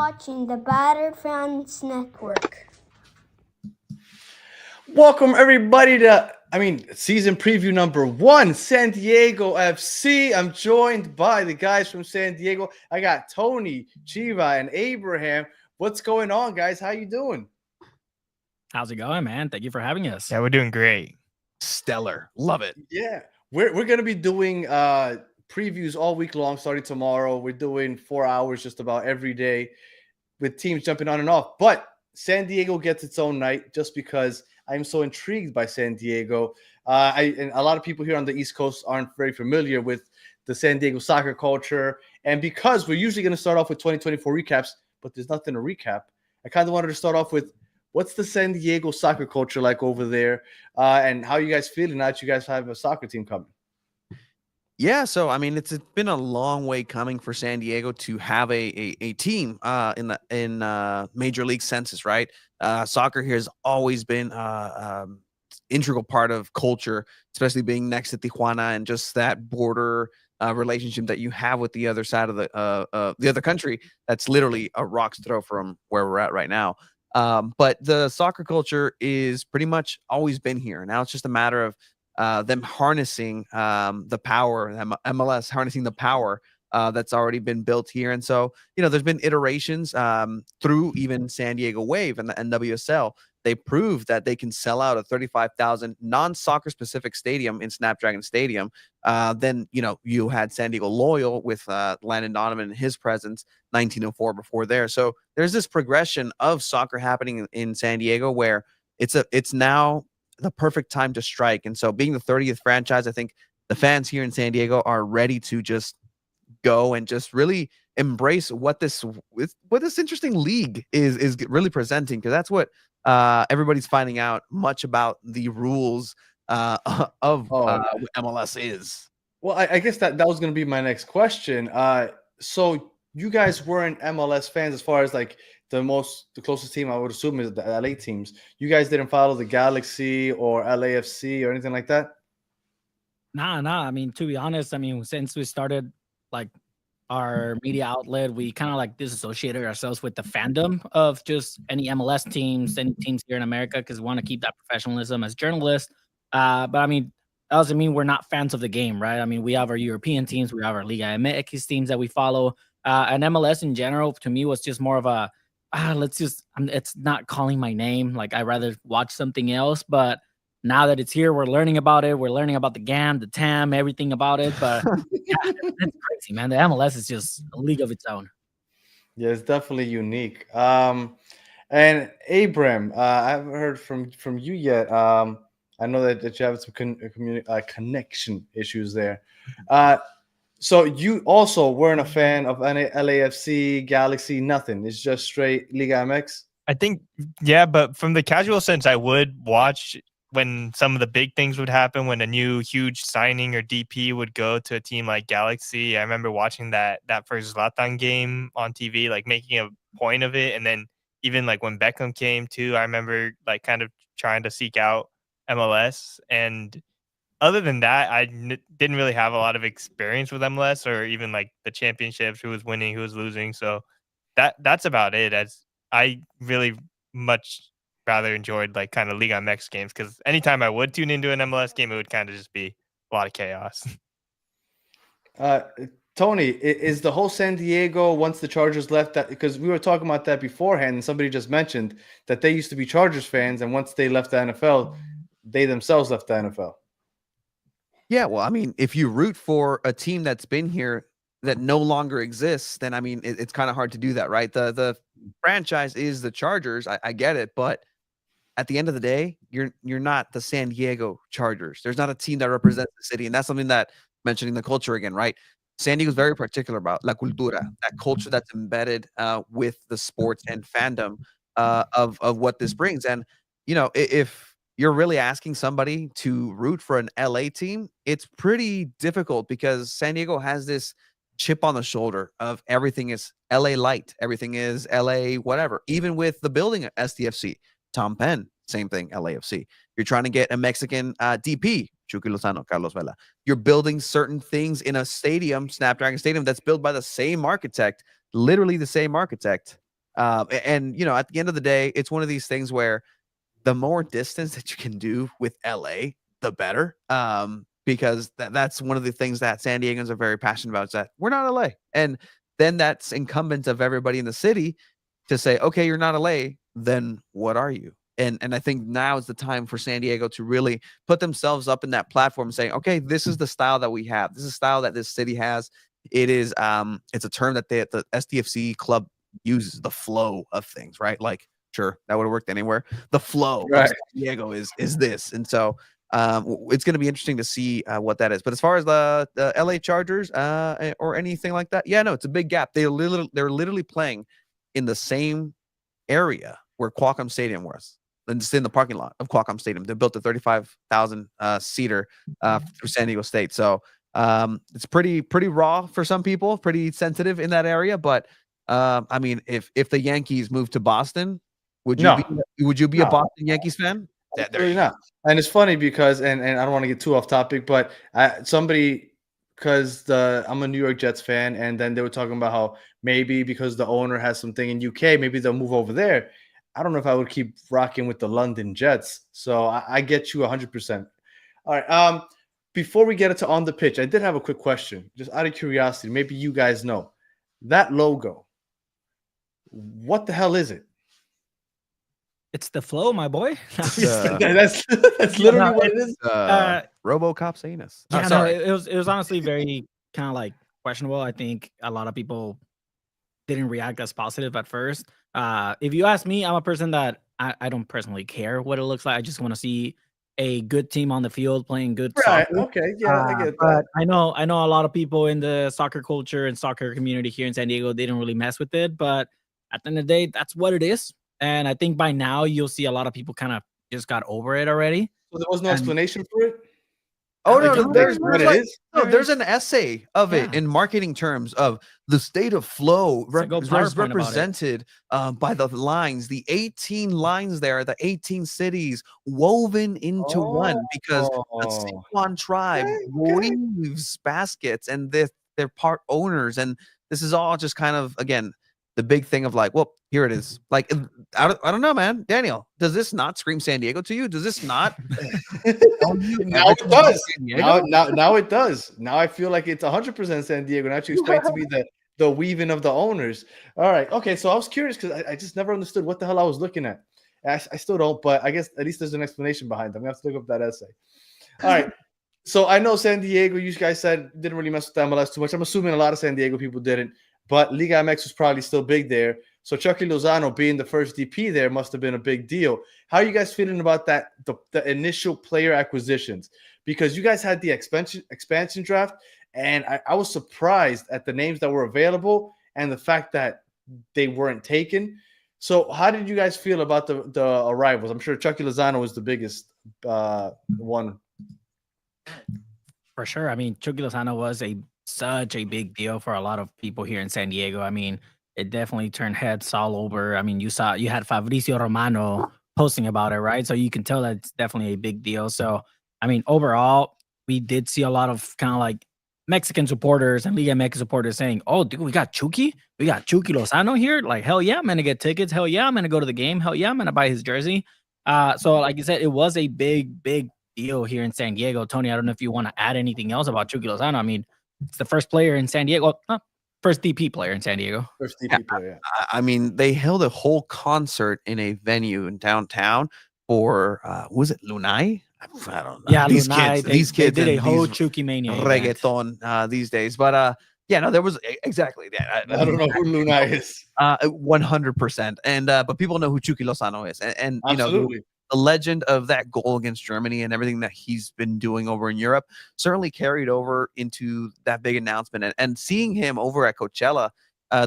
watching the Batter Fans Network. Welcome everybody to season preview number 1, San Diego FC. I'm joined by the guys from San Diego. I got Tony, Chiva, and Abraham. What's going on, guys? How you doing? How's it going, man? Thank you for having us. Yeah, we're doing great. Stellar. Love it. Yeah. We're gonna be doing previews all week long starting tomorrow. We're doing 4 hours just about every day with teams jumping on and off. But San Diego gets its own night just because I'm so intrigued by San Diego. And a lot of people here on the East Coast aren't very familiar with the San Diego soccer culture. And because we're usually going to start off with 2024 recaps, but there's nothing to recap, I kind of wanted to start off with what's the San Diego soccer culture like over there, and how you guys feeling now that you guys have a soccer team coming? Yeah, so it's been a long way coming for San Diego to have a team in major league senses, right? Soccer here has always been integral part of culture, especially being next to Tijuana and just that border relationship that you have with the other side of the other country. That's literally a rock's throw from where we're at right now. But the soccer culture is pretty much always been here. Now it's just a matter of them harnessing the power, MLS harnessing the power that's already been built here. And so, there's been iterations through even San Diego Wave and the NWSL. They proved that they can sell out a 35,000 non-soccer specific stadium in Snapdragon Stadium. Then, you had San Diego Loyal with Landon Donovan and his presence, 1904 before there. So there's this progression of soccer happening in San Diego where it's now the perfect time to strike. And so being the 30th franchise, I think the fans here in San Diego are ready to just go and just really embrace what this interesting league is really presenting, because that's what everybody's finding out much about the rules of MLS is. Well, I guess that was going to be my next question. So you guys weren't MLS fans as far as like the closest team I would assume is the LA teams. You guys didn't follow the Galaxy or LAFC or anything like that? Nah. To be honest, since we started like our media outlet, we kind of like disassociated ourselves with the fandom of just any MLS teams, any teams here in America, because we want to keep that professionalism as journalists. But that doesn't mean we're not fans of the game, right? We have our European teams, we have our Liga MX teams that we follow. And MLS in general, to me, was just more of a, it's not calling my name. Like, I'd rather watch something else. But now that it's here, we're learning about it. We're learning about the GAM, the TAM, everything about it. But yeah, it's crazy, man. The MLS is just a league of its own. Yeah, it's definitely unique. And Abraham, I haven't heard from you yet. I know that you have some connection issues there. So you also weren't a fan of any LAFC, Galaxy, nothing. It's just straight Liga MX? I think, yeah, but from the casual sense, I would watch when some of the big things would happen, when a new huge signing or DP would go to a team like Galaxy. I remember watching that first Zlatan game on TV, like making a point of it. And then even like when Beckham came too, I remember like kind of trying to seek out MLS. And other than that, I didn't really have a lot of experience with MLS or even like the championships, who was winning, who was losing. So that's about it. As I really much rather enjoyed like kind of Liga MX games, because anytime I would tune into an MLS game, it would kind of just be a lot of chaos. Tony, is the whole San Diego, once the Chargers left, that because we were talking about that beforehand, and somebody just mentioned that they used to be Chargers fans, and once they left the NFL, they themselves left the NFL. Yeah, well, if you root for a team that's been here that no longer exists, then it's kind of hard to do that, right? The franchise is the Chargers. I get it, but at the end of the day, you're not the San Diego Chargers. There's not a team that represents the city, and that's something that, mentioning the culture again, right? San Diego's very particular about la cultura, that culture that's embedded with the sports and fandom of what this brings. And if you're really asking somebody to root for an LA team, it's pretty difficult because San Diego has this chip on the shoulder of everything is LA light, everything is LA whatever. Even with the building at SDFC, Tom Penn, same thing, LAFC. You're trying to get a Mexican DP, Chucky Lozano, Carlos Vela. You're building certain things in a stadium, Snapdragon Stadium, that's built by the same architect, literally the same architect And you know, at the end of the day, it's one of these things where the more distance that you can do with LA, the better. Because that's one of the things that San Diegans are very passionate about, is that we're not LA. And then that's incumbent of everybody in the city to say, okay, you're not LA, then what are you? And I think now is the time for San Diego to really put themselves up in that platform, saying, okay, this is the style that we have. This is a style that this city has. It is it's a term that the SDFC club uses, the flow of things, right? Like, sure, that would have worked anywhere. The flow of San Diego is this. And so it's going to be interesting to see what that is. But as far as the LA Chargers or anything like that, yeah, no, it's a big gap. They're literally playing in the same area where Qualcomm Stadium was. And it's in the parking lot of Qualcomm Stadium. They built a 35,000 seater through San Diego State. So it's pretty raw for some people, pretty sensitive in that area. But I mean, if the Yankees move to Boston, would you be a Boston Yankees fan? Absolutely not. And it's funny because, and I don't want to get too off topic, but because I'm a New York Jets fan, and then they were talking about how maybe because the owner has something in UK, maybe they'll move over there. I don't know if I would keep rocking with the London Jets. So I get you 100%. All right. Before we get into on the pitch, I did have a quick question, just out of curiosity. Maybe you guys know that logo. What the hell is it? It's the flow, my boy. That's literally what it is. RoboCop Sanus. Yeah, no, it was honestly very kind of like questionable. I think a lot of people didn't react as positive at first. If you ask me, I'm a person that I don't personally care what it looks like. I just want to see a good team on the field playing good soccer. Okay, yeah, I get but that. I know a lot of people in the soccer culture and soccer community here in San Diego, they didn't really mess with it. But at the end of the day, that's what it is. And I think by now you'll see a lot of people kind of just got over it already. So there was no explanation for it? Oh no, there's an essay of it Yeah. in marketing terms of the state of flow It's a good PowerPoint about it. represented by the lines, the 18 lines there, the 18 cities woven into one, because the Siquan tribe weaves baskets, and they're part owners, and this is all just kind of, again, the big thing of like, well, here it is. Like, I don't know, man. Daniel, does this not scream San Diego to you? Does this not? Now it does. Now it does. Now I feel like it's 100% San Diego. Now you explain to me the weaving of the owners. All right. Okay. So I was curious because I just never understood what the hell I was looking at. I still don't, but I guess at least there's an explanation behind them. I'm going to have to look up that essay. All right. So I know San Diego, you guys said, didn't really mess with MLS too much. I'm assuming a lot of San Diego people didn't. But Liga MX was probably still big there. So Chucky Lozano being the first DP there must have been a big deal. How are you guys feeling about that, the initial player acquisitions? Because you guys had the expansion draft, and I was surprised at the names that were available and the fact that they weren't taken. So how did you guys feel about the arrivals? I'm sure Chucky Lozano was the biggest one. For sure. I mean, Chucky Lozano was such a big deal for a lot of people here in San Diego. I mean, it definitely turned heads all over. I mean, you had Fabrizio Romano posting about it, right? So you can tell that it's definitely a big deal. So, I mean, overall, we did see a lot of kind of like Mexican supporters and Liga MX supporters saying, oh, dude, we got Chucky Lozano here. Like, hell yeah, I'm going to get tickets. Hell yeah, I'm going to go to the game. Hell yeah, I'm going to buy his jersey. So like you said, it was a big deal here in San Diego. Tony, I don't know if you want to add anything else about Chucky Lozano. I mean, it's the first player in San Diego. First DP player in San Diego. First DP player. I mean, they held a whole concert in a venue in downtown for was it Lunay? I don't know. Yeah, these Lunay, kids they did a whole these Chucky Mania reggaeton these days. But yeah, no, there was exactly that. I don't know who Lunay is. 100%. And but people know who Chucky Lozano is, and you know, the legend of that goal against Germany and everything that he's been doing over in Europe certainly carried over into that big announcement. And seeing him over at Coachella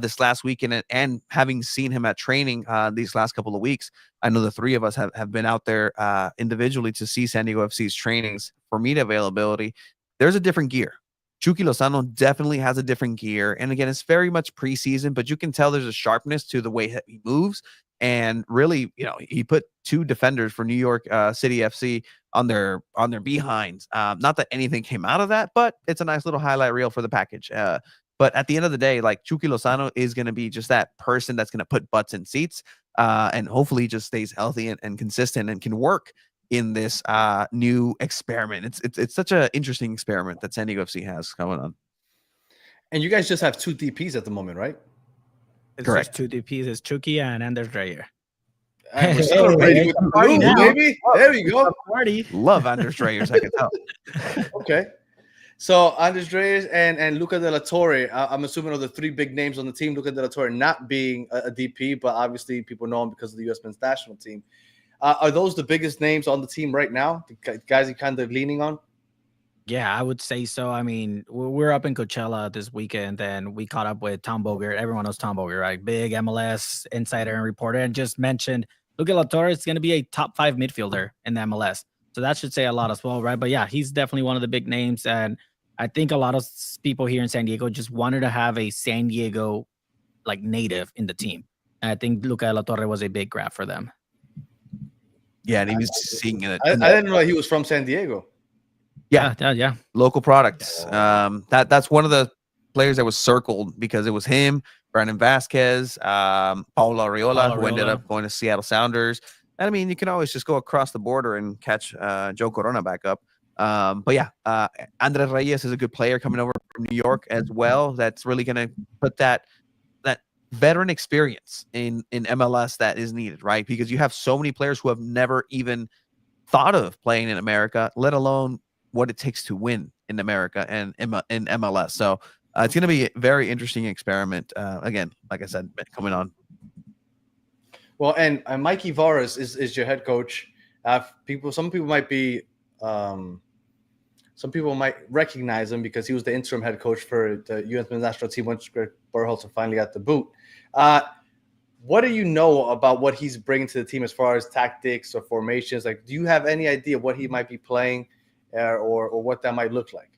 this last weekend, and having seen him at training these last couple of weeks, I know the three of us have been out there individually to see San Diego FC's trainings for media availability. There's a different gear. Chucky Lozano definitely has a different gear. And again, it's very much preseason, but you can tell there's a sharpness to the way that he moves. And really, you know, he put two defenders for New York City FC on their behinds. Not that anything came out of that, but it's a nice little highlight reel for the package. But at the end of the day, like Chucky Lozano is going to be just that person that's going to put butts in seats, and hopefully just stays healthy and consistent and can work in this new experiment. It's such an interesting experiment that San Diego FC has going on. And you guys just have 2 DPs at the moment, right? It's Correct. just 2 DPs. It's Chucky and Anders Dreyer. And we're Hey, celebrating it's with a party blue, now. baby. There we go. Party. Love Anders Dreyers, I can tell. Okay. So Andres Reyes and Luca De La Torre, I'm assuming are the 3 big names on the team. Luca De La Torre not being a DP, but obviously people know him because of the U.S. men's national team. Are those the biggest names on the team right now? The guys you're kind of leaning on? Yeah, I would say so. I mean, we're up in Coachella this weekend, and we caught up with Tom Bogert. Everyone knows Tom Bogert, right? Big MLS insider and reporter, and just mentioned Luca La Torre is going to be a top 5 midfielder in the MLS. So that should say a lot as well, right? But yeah, he's definitely one of the big names, and I think a lot of people here in San Diego just wanted to have a San Diego like native in the team. And I think Luca La Torre was a big grab for them. Yeah, and he was seeing it. I didn't know he was from San Diego. Yeah. Local products. That's one of the players that was circled because it was him, Brandon Vasquez, Paulo Arriola, who ended up going to Seattle Sounders. And I mean, you can always just go across the border and catch Joe Corona back up. But yeah, Andres Reyes is a good player coming over from New York as well. That's really going to put that veteran experience in MLS that is needed, right? Because you have so many players who have never even thought of playing in America, let alone what it takes to win in America and in MLS. So it's going to be a very interesting experiment. Again, like I said, coming on. Well, and Mikey Varas is your head coach. Some people might recognize him because he was the interim head coach for the U.S. men's national team once Greg Berhalter finally got the boot. What do you know about what he's bringing to the team as far as tactics or formations? Like, do you have any idea what he might be playing or what that might look like?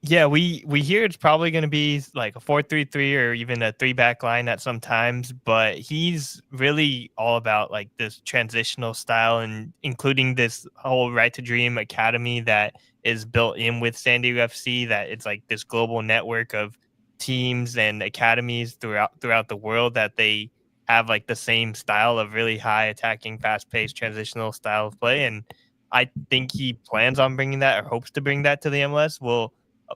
Yeah, we hear it's probably going to be like a 4-3-3 or even a 3-back line at some times, but he's really all about like this transitional style and including this whole Right to Dream Academy that is built in with San Diego FC, that it's like this global network of teams and academies throughout the world that they have like the same style of really high attacking, fast-paced transitional style of play. And I think he plans on bringing that or hopes to bring that to the MLS. We'll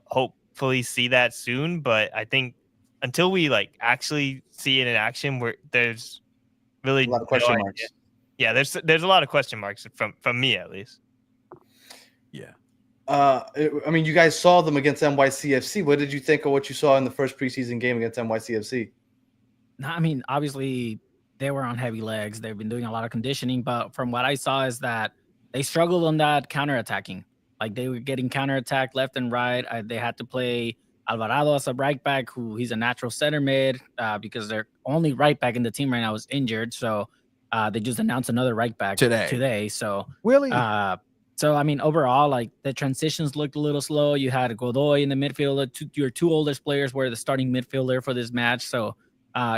hopefully see that soon, but I think until we like actually see it in action, there's really A lot of question marks. Yeah, there's a lot of question marks from me at least. Yeah. I mean, you guys saw them against NYCFC. What did you think of what you saw in the first preseason game against NYCFC? No, I mean, obviously they were on heavy legs. They've been doing a lot of conditioning, but from what I saw is that they struggled on that counterattacking. Like they were getting counterattacked left and right. They had to play Alvarado as a right back, who he's a natural center mid because their only right back in the team right now is injured. So they just announced another right back today. So Willie. So I mean, overall, like the transitions looked a little slow. You had Godoy in the midfield. Your 2 oldest players were the starting midfielder for this match. So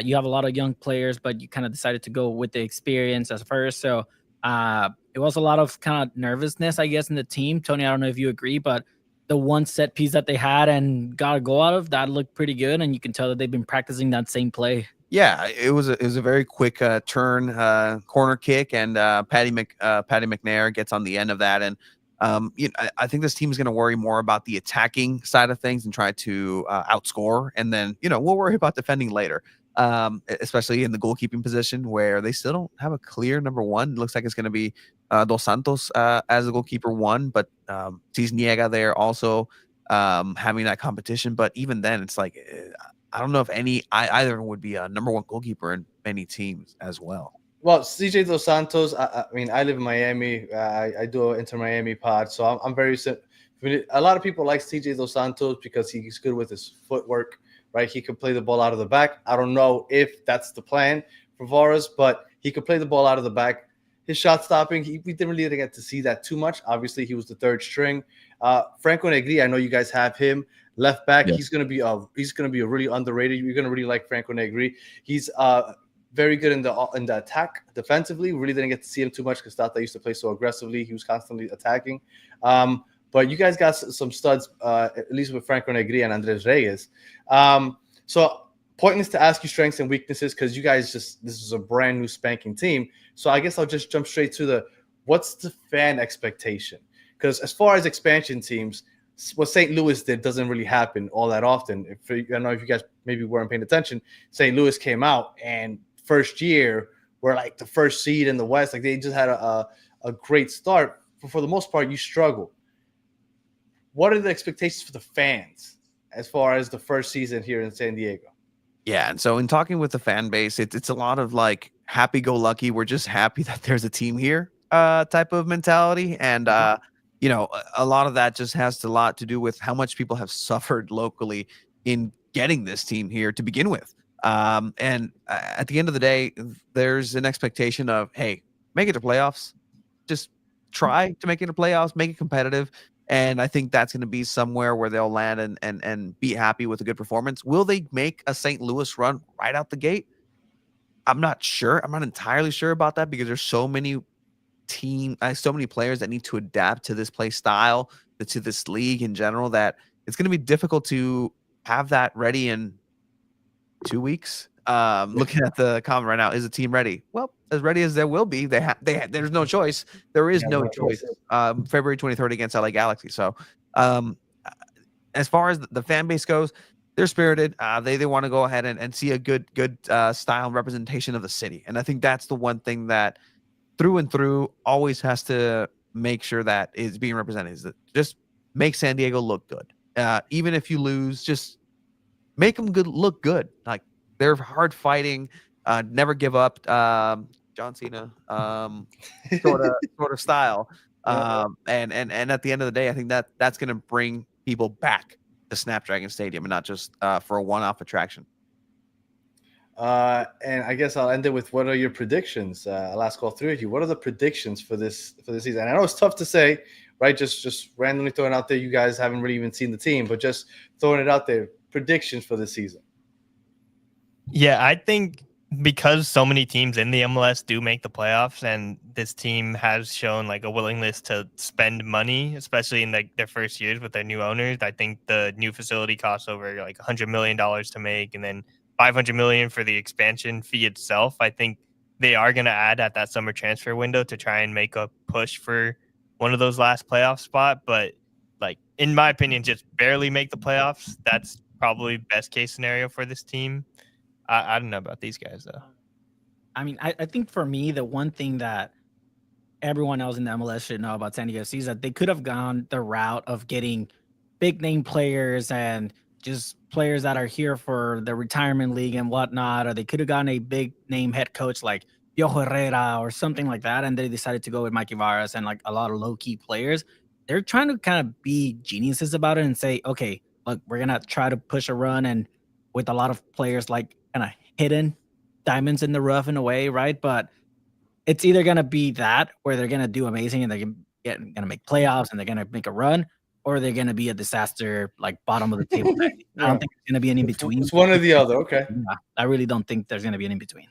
you have a lot of young players, but you kind of decided to go with the experience as first. So it was a lot of kind of nervousness, I guess, in the team. Tony, I don't know if you agree, but the one set piece that they had and got a goal out of, that looked pretty good. And you can tell that they've been practicing that same play. Yeah, it was a very quick turn corner kick, and Patty McNair gets on the end of that. And I think this team is going to worry more about the attacking side of things and try to outscore, and then we'll worry about defending later. Especially in the goalkeeping position where they still don't have a clear number 1. It looks like it's going to be Dos Santos as the goalkeeper 1, but Cisniega there also having that competition. But even then, it's like I don't know if either of them would be a number 1 goalkeeper in many teams as well. Well, CJ Dos Santos, I mean, I live in Miami. I do an Inter Miami pod, so I'm very a lot of people like CJ Dos Santos because he's good with his footwork. Right, he could play the ball out of the back. I don't know if that's the plan for Varas, but he could play the ball out of the back. His shot stopping, we didn't really get to see that too much. Obviously, he was the 3rd string. Franco Negri, I know you guys have him left back. Yeah. He's gonna be a really underrated. You're gonna really like Franco Negri. He's very good in the attack defensively. We really didn't get to see him too much because Tata used to play so aggressively. He was constantly attacking. but you guys got some studs, at least with Franco Negri and Andres Reyes. So pointless to ask you strengths and weaknesses because you guys this is a brand new spanking team. So I guess I'll just jump straight to what's the fan expectation? Because as far as expansion teams, what St. Louis did doesn't really happen all that often. I don't know if you guys maybe weren't paying attention. St. Louis came out and first year were like the first seed in the West. Like they just had a great start. But for the most part, you struggle. What are the expectations for the fans as far as the first season here in San Diego? Yeah, and so in talking with the fan base, it's a lot of like happy-go-lucky. We're just happy that there's a team here, type of mentality, and you know, a lot of that just has a lot to do with how much people have suffered locally in getting this team here to begin with. And at the end of the day, there's an expectation of, hey, make it to playoffs, just try to make it to playoffs, make it competitive. And I think that's going to be somewhere where they'll land and be happy with a good performance. Will they make a St. Louis run right out the gate? I'm not sure. I'm not entirely sure about that because there's so many so many players that need to adapt to this play style, to this league in general, that it's going to be difficult to have that ready in 2 weeks. Looking at the comment right now, is the team ready? Well, as ready as there will be. There's no choice. There is no choice. February 23rd against LA Galaxy. So, as far as the fan base goes, they're spirited. They want to go ahead and see a good style and representation of the city. And I think that's the one thing that through and through always has to make sure that is being represented, is that just make San Diego look good. Even if you lose, just make them look good. Like they're hard fighting, never give up. John Cena, sort of style. And at the end of the day, I think that's going to bring people back to Snapdragon Stadium and not just for a one-off attraction. And I guess I'll end it with, what are your predictions? I'll ask all three of you. What are the predictions for this season? And I know it's tough to say, right? Just randomly throwing out there. You guys haven't really even seen the team, but just throwing it out there. Predictions for this season. Yeah, I think because so many teams in the MLS do make the playoffs, and this team has shown like a willingness to spend money, especially in like their first years with their new owners. I think the new facility costs over like $100 million to make, and then $500 million for the expansion fee itself. I think they are going to add at that summer transfer window to try and make a push for one of those last playoff spot. But like, in my opinion, just barely make the playoffs. That's probably best case scenario for this team. I don't know about these guys though. I mean, I think for me, the one thing that everyone else in the MLS should know about San Diego FC is that they could have gone the route of getting big name players and just players that are here for the retirement league and whatnot, or they could have gotten a big name head coach like Piojo Herrera or something like that, and they decided to go with Mikey Varas and like a lot of low key players. They're trying to kind of be geniuses about it and say, okay, look, we're gonna try to push a run, and with a lot of players like kind of hidden diamonds in the rough in a way, right? But it's either gonna be that where they're gonna do amazing and they're gonna make playoffs and they're gonna make a run, or they're gonna be a disaster, like bottom of the table. I don't think there's gonna be an in between. It's one or the other. Okay. Yeah, I really don't think there's gonna be an in between.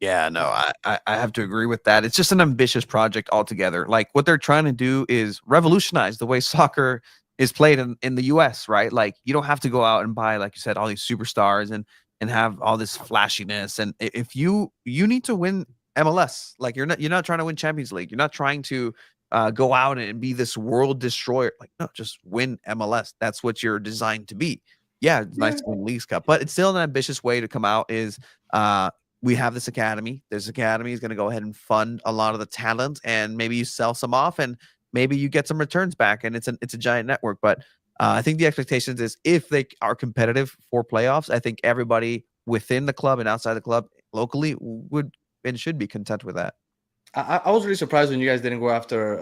Yeah, no, I have to agree with that. It's just an ambitious project altogether. Like what they're trying to do is revolutionize the way soccer is played in the US, right? Like you don't have to go out and buy, like you said, all these superstars and have all this flashiness. And if you need to win MLS, like you're not trying to win Champions League. You're not trying to go out and be this world destroyer. Like, no, just win MLS. That's what you're designed to be. Yeah, it's nice to win Leagues Cup, but it's still an ambitious way to come out. Is we have this academy. This academy is going to go ahead and fund a lot of the talent, and maybe you sell some off, and maybe you get some returns back, and it's a giant network. But I think the expectations is if they are competitive for playoffs, I think everybody within the club and outside the club locally would and should be content with that. I was really surprised when you guys didn't go after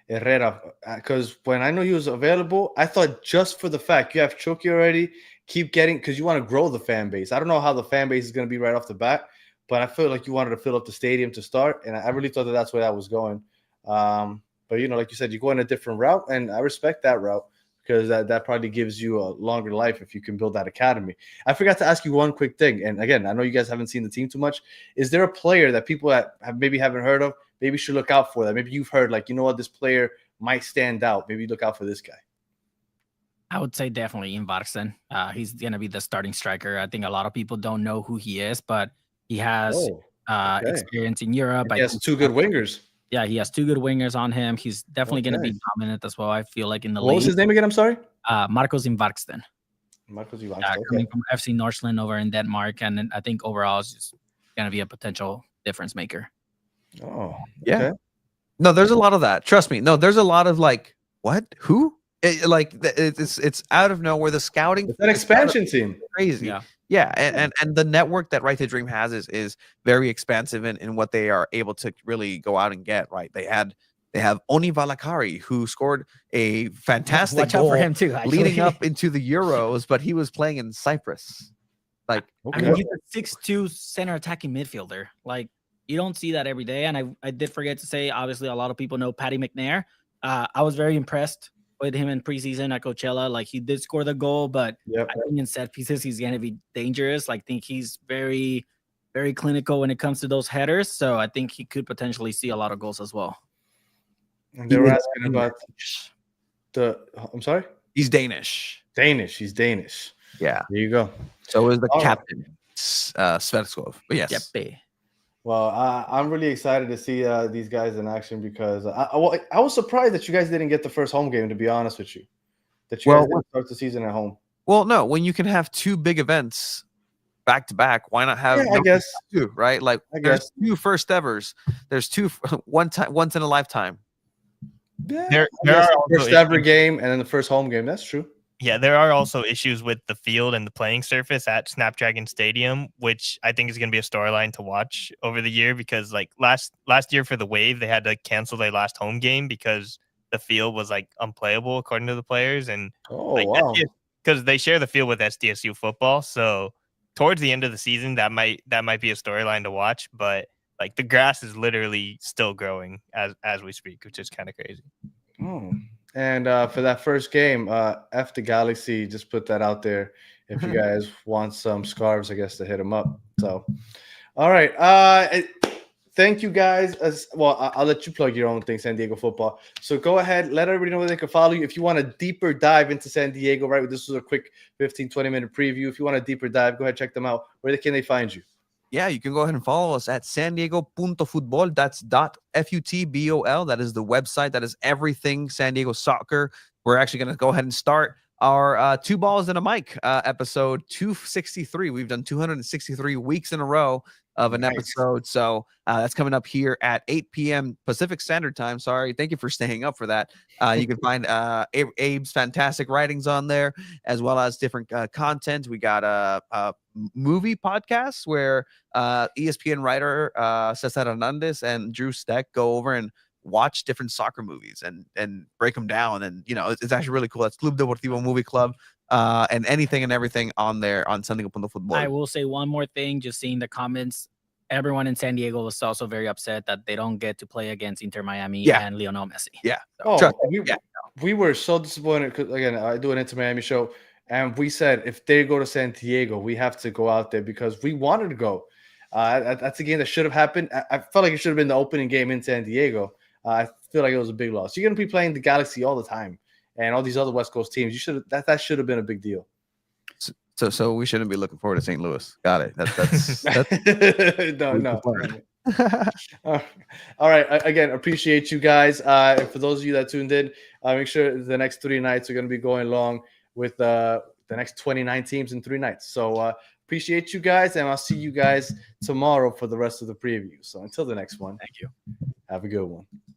Herrera, because when I knew he was available, I thought just for the fact you have Chucky already, keep getting, because you want to grow the fan base. I don't know how the fan base is going to be right off the bat, but I feel like you wanted to fill up the stadium to start, and I really thought that's where that was going. But, like you said, you go in a different route, and I respect that route because that probably gives you a longer life if you can build that academy. I forgot to ask you one quick thing, and again, I know you guys haven't seen the team too much. Is there a player that people that haven't heard of maybe you should look out for that? Maybe you've heard like, you know what, this player might stand out. Maybe look out for this guy. I would say definitely Ian Varsen. He's going to be the starting striker. I think a lot of people don't know who he is, but he has okay. experience in Europe. He has two good wingers. Yeah, he has two good wingers on him. He's definitely going to be dominant as well, I feel like, in the league. What was his name again? I'm sorry? Marcos Invarksten. Marcos Invarksten. Coming from FC Nordsjælland over in Denmark. And then I think overall it's just going to be a potential difference maker. Oh, yeah. Okay. No, there's a lot of that. Trust me. No, there's a lot of like, what? Who? It's out of nowhere. The scouting, it's an expansion team. Crazy. Yeah. And the network that Right to Dream has is very expansive in what they are able to really go out and get. Right. They have Oni Valakari, who scored a fantastic goal for him too, leading up into the Euros, but he was playing in Cyprus. Like, I mean, he's a 6'2" center attacking midfielder. Like, you don't see that every day. And I did forget to say, obviously, a lot of people know Paddy McNair. I was very impressed with him in preseason at Coachella. Like, he did score the goal, but I think in set pieces, he's going to be dangerous. Like, I think he's very, very clinical when it comes to those headers. So I think he could potentially see a lot of goals as well. And they were asking about I'm sorry? He's Danish. He's Danish. Yeah. There you go. So is the captain, Svetskov. But yes. Yep. Well, I'm really excited to see these guys in action because I was surprised that you guys didn't get the first home game, to be honest with you. That you guys didn't start the season at home. Well, no, when you can have two big events back to back, why not have I guess two, right? Like there's two first evers. There's two once in a lifetime. Yeah, there are first ever game and then the first home game. That's true. Yeah, there are also issues with the field and the playing surface at Snapdragon Stadium, which I think is going to be a storyline to watch over the year because, like last year for the Wave, they had to cancel their last home game because the field was like unplayable according to the players, and because they share the field with SDSU football. So towards the end of the season, that might be a storyline to watch. But like the grass is literally still growing as we speak, which is kind of crazy. Oh. And for that first game, F the Galaxy, just put that out there. If you guys want some scarves, I guess, to hit them up. So, all right. Thank you guys. I'll let you plug your own thing, San Diego football. So go ahead, let everybody know where they can follow you. If you want a deeper dive into San Diego, right? This was a quick 15, 20-minute preview. If you want a deeper dive, go ahead, check them out. Where can they find you? Yeah, you can go ahead and follow us at San Diego.futbol. That's .futbol. That is the website. That is everything San Diego soccer. We're actually going to go ahead and start our Two Balls and a Mic episode 263. We've done 263 weeks in a row of an episode. So that's coming up here at 8 p.m. Pacific Standard Time. Sorry. Thank you for staying up for that. You can find Abe's fantastic writings on there, as well as different content. We got a movie podcast where ESPN writer Cesar Hernandez and Drew Steck go over and watch different soccer movies and break them down. And, you know, it's actually really cool. That's Club Deportivo Movie Club. And anything and everything on there on San Diego Football. I will say one more thing, just seeing the comments. Everyone in San Diego was also very upset that they don't get to play against Inter Miami and Lionel Messi. Yeah. So, we were so disappointed because, again, I do an Inter Miami show, and we said if they go to San Diego, we have to go out there because we wanted to go. That's a game that should have happened. I felt like it should have been the opening game in San Diego. I feel like it was a big loss. You're going to be playing the Galaxy all the time. And all these other West Coast teams, that should have been a big deal. So we shouldn't be looking forward to St. Louis. Got it. That's no. All right. Again, appreciate you guys. And for those of you that tuned in, make sure the next 3 nights are going to be going along with the next 29 teams in 3 nights. So appreciate you guys, and I'll see you guys tomorrow for the rest of the preview. So until the next one, thank you. Have a good one.